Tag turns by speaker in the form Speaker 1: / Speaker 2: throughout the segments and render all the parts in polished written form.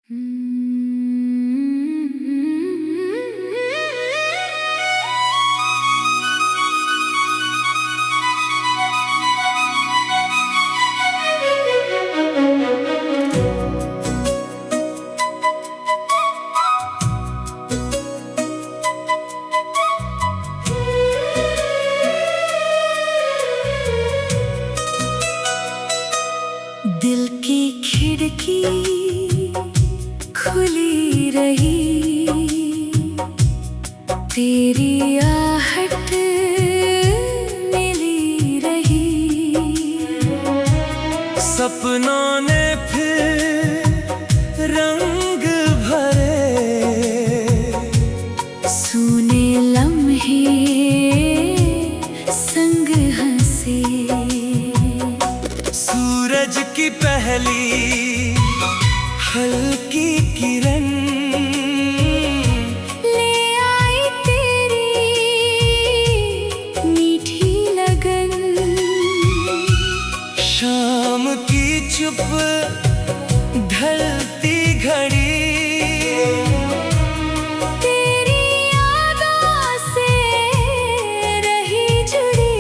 Speaker 1: दिल की खिड़की खुली रही, तेरी आहट मिली रही।
Speaker 2: सपनों ने फिर रंग भरे,
Speaker 1: सूने लम्हे संग हंसे।
Speaker 2: सूरज की पहली हल्की किरण
Speaker 1: ले आई तेरी मीठी लगन।
Speaker 2: शाम की चुप ढलती घड़ी,
Speaker 1: तेरी यादों से रही जुड़ी।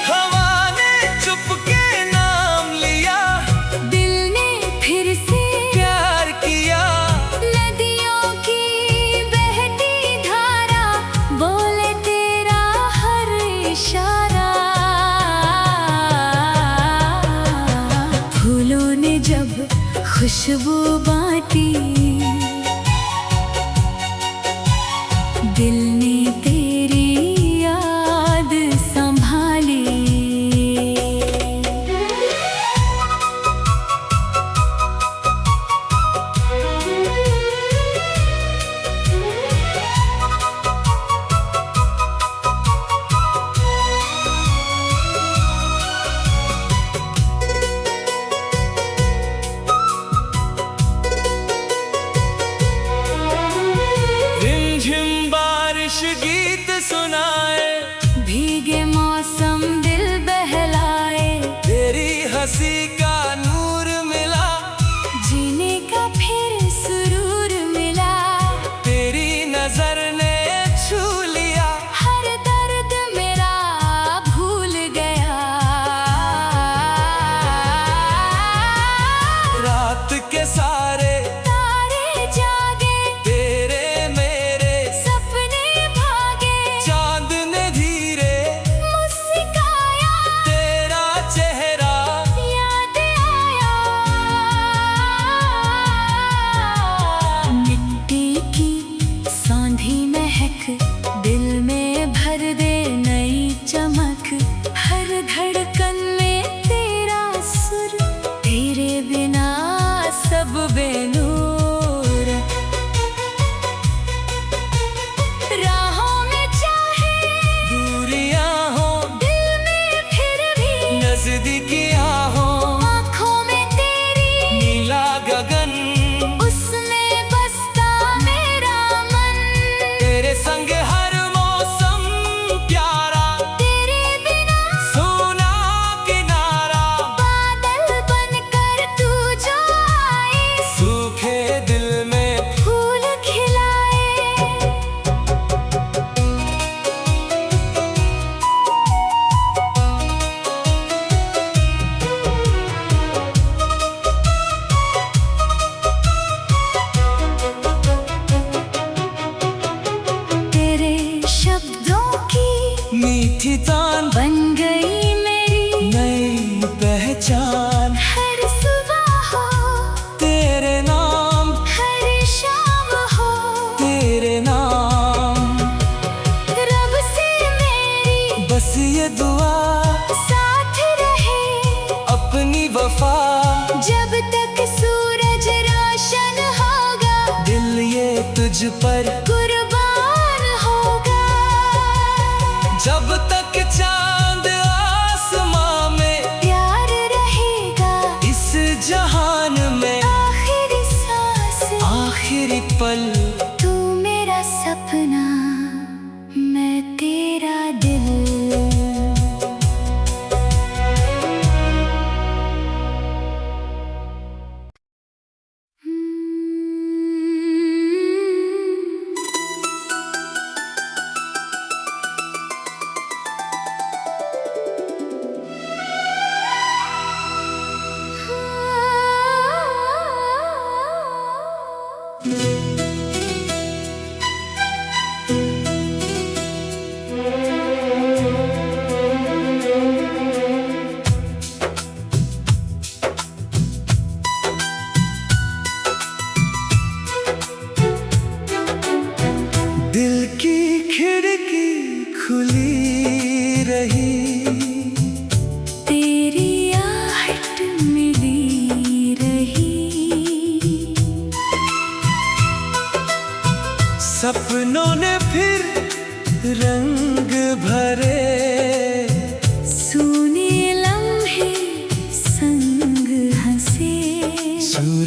Speaker 2: हवा ने चुपके नाम लिया,
Speaker 1: दिल ने फिर से
Speaker 2: प्यार किया।
Speaker 1: नदियों की बहती धारा बोले तेरा हर इशारा। फूलों ने जब खुशबू बांटी, दिल ने तेरी याद संभाली।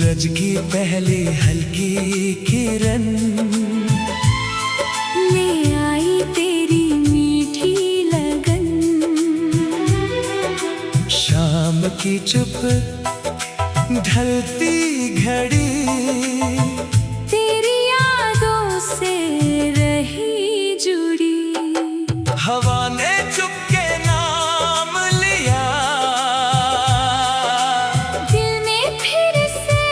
Speaker 2: सूरज की पहली हल्की किरण
Speaker 1: ले आई तेरी मीठी लगन।
Speaker 2: शाम की चुप ढलती घड़ी
Speaker 1: तेरी यादों से रही जुड़ी।
Speaker 2: हवा ने चुपके नाम लिया,
Speaker 1: दिल ने फिर से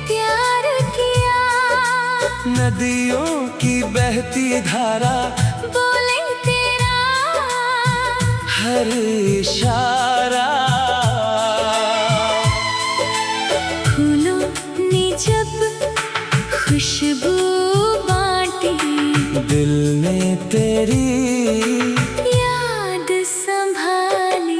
Speaker 1: प्यार किया।
Speaker 2: नदियों की बहती धारा
Speaker 1: बोले तेरा
Speaker 2: हर इशारा।
Speaker 1: फूलों ने जब खुशबू बांटी,
Speaker 2: दिल ने तेरी
Speaker 1: याद संभाली।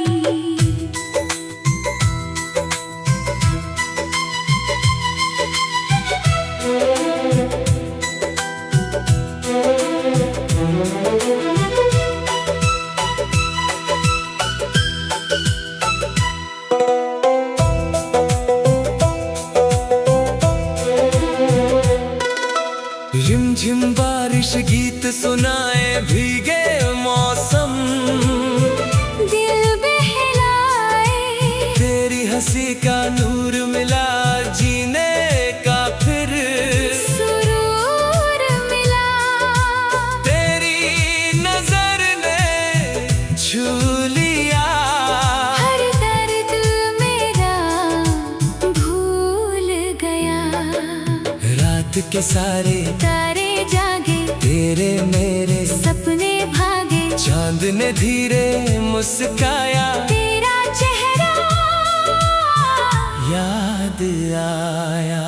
Speaker 2: रिमझिम बारिश गीत सुनाए भीगे मौसम,
Speaker 1: दिल बहलाए
Speaker 2: तेरी हंसी का नूर मिला जीने का फिर
Speaker 1: सुरूर मिला।
Speaker 2: तेरी नजर ने छू लिया,
Speaker 1: हर दर्द मेरा भूल गया।
Speaker 2: रात के सारे
Speaker 1: तारे जागे,
Speaker 2: तेरे मेरे
Speaker 1: सपने भागे।
Speaker 2: चांद ने धीरे मुस्काया,
Speaker 1: तेरा चेहरा
Speaker 2: याद आया।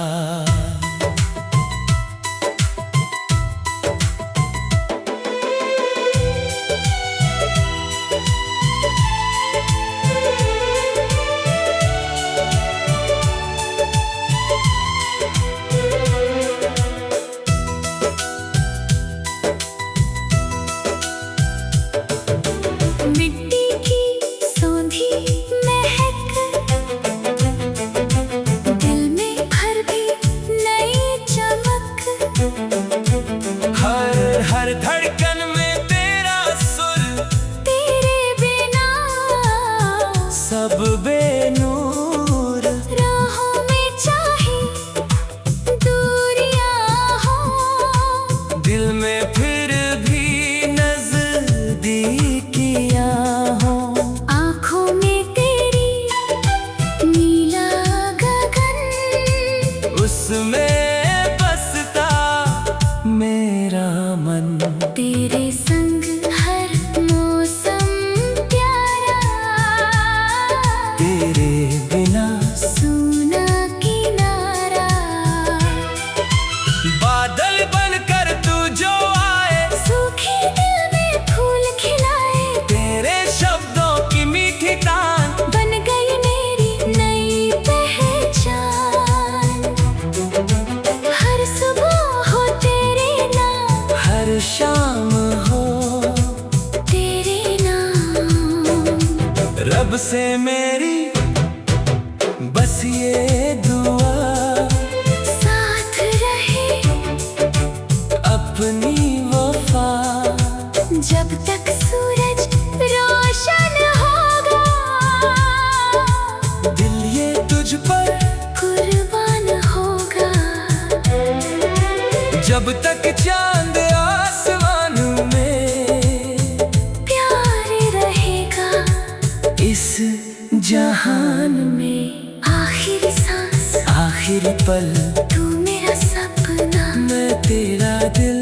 Speaker 1: मिट्टी की सौंधी महक, दिल में भर भी नई चमक।
Speaker 2: हर धड़कन में तेरा सुर,
Speaker 1: तेरे बिना
Speaker 2: सब बेनूर।
Speaker 1: राहों में चाहे दूरियां हो,
Speaker 2: दिल में फिर भी नजदीकियां हो।
Speaker 1: आँखों में तेरी नीला गगन,
Speaker 2: उसमें बसता मेरा मन।
Speaker 1: तेरे संग हर मौसम प्यारा।
Speaker 2: तेरे बिना
Speaker 1: सूना किनारा,
Speaker 2: बादल बनकर तू जो आए,
Speaker 1: सूखे दिल में फूल खिलाए।
Speaker 2: तेरे शब्दों की मीठी तान
Speaker 1: बन गई मेरी नई पहचान। हर सुबह हो तेरे नाम,
Speaker 2: हर शाम हो
Speaker 1: तेरे नाम।
Speaker 2: रब से मेरी बस ये दुआ,
Speaker 1: साथ रहे
Speaker 2: अपनी वफा।
Speaker 1: जब तक सूरज रोशन होगा,
Speaker 2: दिल ये तुझ पर
Speaker 1: कुर्बान होगा।
Speaker 2: जब तक चांद आसमान में
Speaker 1: प्यार रहेगा
Speaker 2: इस जहान में।
Speaker 1: आखिरी सांस,
Speaker 2: आखिरी पल
Speaker 1: तू मेरा सपना।
Speaker 2: मैं तेरा दिल